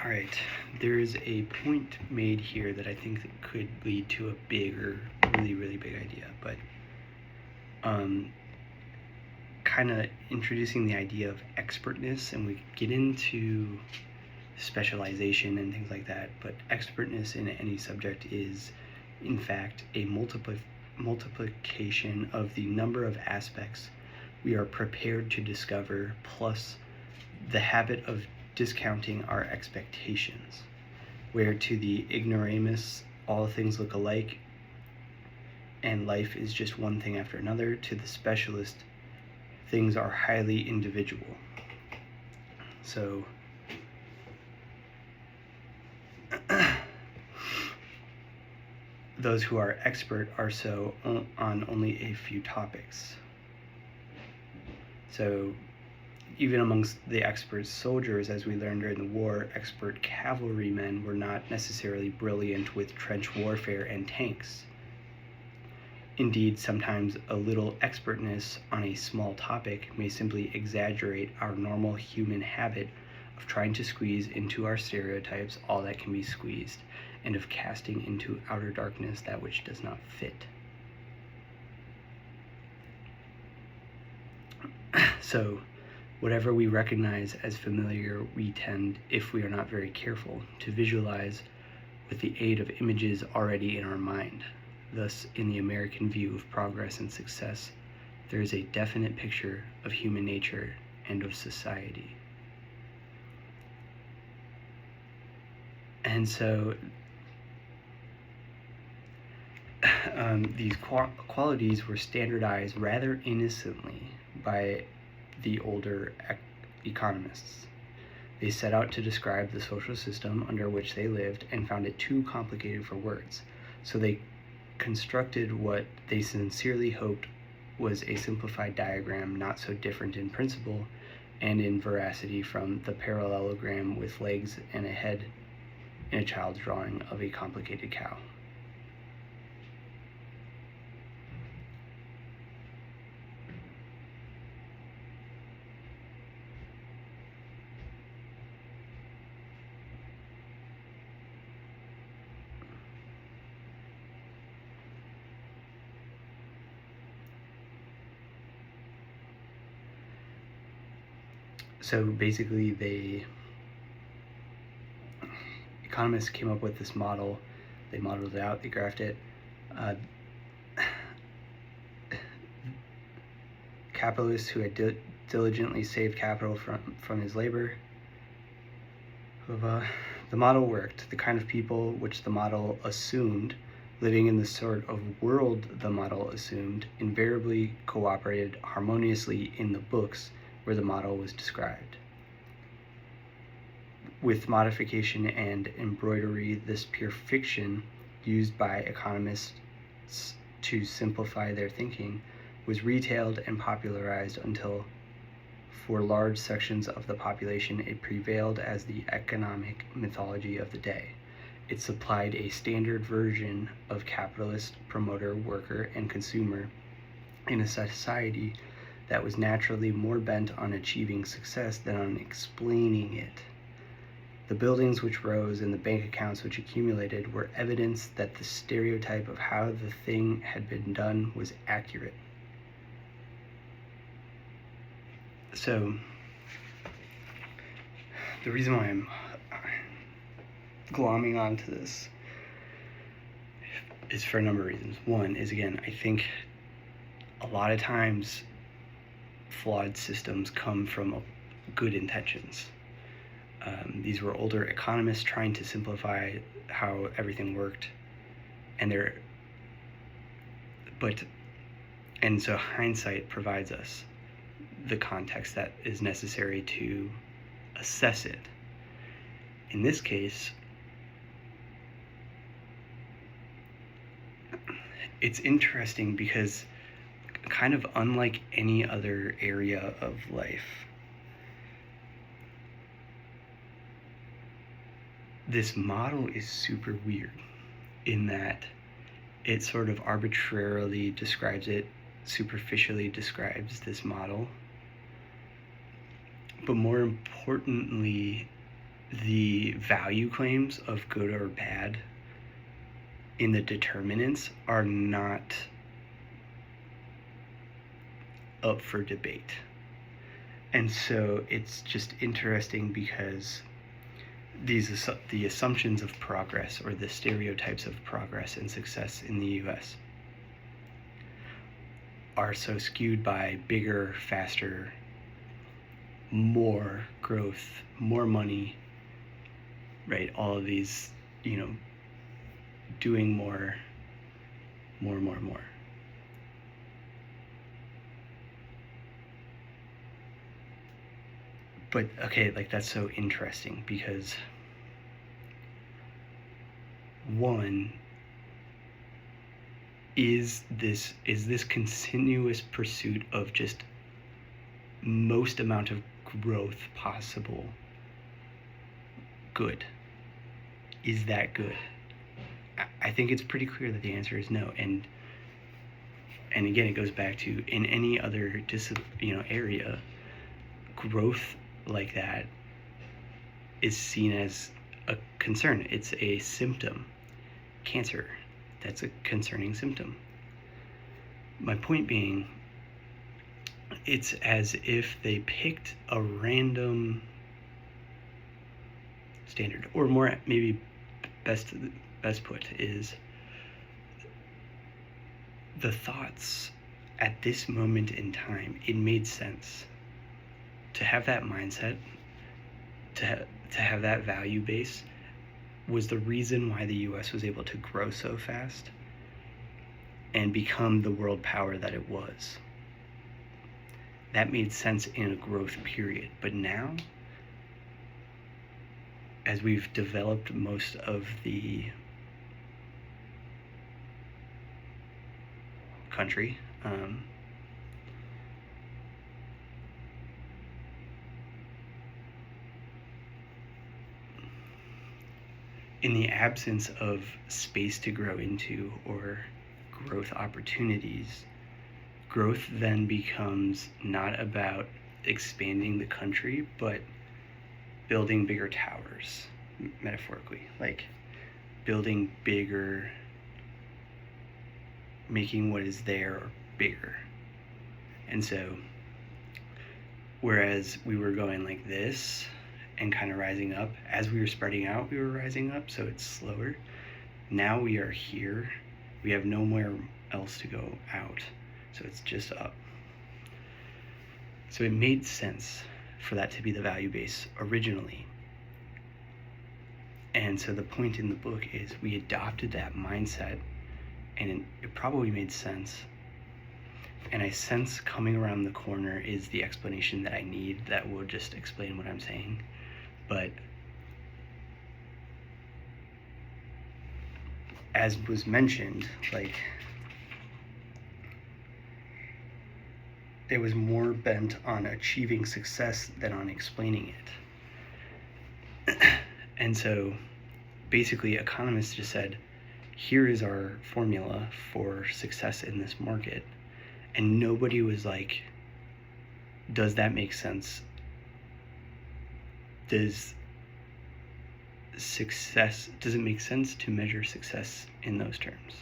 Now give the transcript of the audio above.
All right, there's a point made here that I think that could lead to a bigger, really big idea, but kind of introducing the idea of expertness, and we get into specialization and things like that, but expertness in any subject is in fact a multiplication of the number of aspects we are prepared to discover, plus the habit of discounting our expectations, where to the ignoramus all things look alike and life is just one thing after another, to the specialist things are highly individual. So those who are expert are so on only a few topics. So even amongst the expert soldiers, as we learned during the war, expert cavalrymen were not necessarily brilliant with trench warfare and tanks. Indeed, sometimes a little expertness on a small topic may simply exaggerate our normal human habit of trying to squeeze into our stereotypes all that can be squeezed, and of casting into outer darkness that which does not fit. So, whatever we recognize as familiar, we tend, if we are not very careful, to visualize with the aid of images already in our mind. Thus, in the American view of progress and success, there is a definite picture of human nature and of society. And so, these qualities were standardized rather innocently by the older economists. They set out to describe the social system under which they lived and found it too complicated for words. So they constructed what they sincerely hoped was a simplified diagram, not so different in principle and in veracity from the parallelogram with legs and a head in a child's drawing of a complicated cow. So basically, economists came up with this model. They modeled it out, they graphed it. Capitalists who had diligently saved capital from his labor. The model worked. The kind of people which the model assumed, living in the sort of world the model assumed, invariably cooperated harmoniously in the books where the model was described. With modification and embroidery, this pure fiction, used by economists to simplify their thinking, was retailed and popularized until, for large sections of the population, it prevailed as the economic mythology of the day. It supplied a standard version of capitalist, promoter, worker, and consumer in a society that was naturally more bent on achieving success than on explaining it. The buildings which rose and the bank accounts which accumulated were evidence that the stereotype of how the thing had been done was accurate. So, the reason why I'm glomming onto this is for a number of reasons. One is, again, I think a lot of times flawed systems come from good intentions. These were older economists trying to simplify how everything worked, and so hindsight provides us the context that is necessary to assess it. In this case, it's interesting because, kind of unlike any other area of life, this model is super weird in that it sort of arbitrarily describes it, superficially describes this model, but more importantly, the value claims of good or bad in the determinants are not up for debate. And so it's just interesting because the assumptions of progress, or the stereotypes of progress and success in the US, are so skewed by bigger, faster, more growth, more money, right? All of these, doing more. But okay, like that's so interesting because one, is this continuous pursuit of just most amount of growth possible good? Is that good? I think it's pretty clear that the answer is no. And again, it goes back to, in any other area, growth like that is seen as a concern. It's a symptom. Cancer, that's a concerning symptom. My point being, it's as if they picked a random standard, or more, maybe best put is, the thoughts at this moment in time, it made sense to have that mindset, to have that value base, was the reason why the US was able to grow so fast and become the world power that it was. That made sense in a growth period. But now, as we've developed most of the country, in the absence of space to grow into or growth opportunities, growth then becomes not about expanding the country, but building bigger towers, metaphorically, like building bigger, making what is there bigger. And so, whereas we were going like this and kind of rising up, as we were spreading out, we were rising up, so it's slower. Now we are here. We have nowhere else to go out, so it's just up. So it made sense for that to be the value base originally. And so the point in the book is, we adopted that mindset, and it probably made sense. And I sense coming around the corner is the explanation that I need that will just explain what I'm saying. But as was mentioned, like, it was more bent on achieving success than on explaining it. And so basically, economists just said, here is our formula for success in this market. And nobody was like, does that make sense? Does it make sense to measure success in those terms?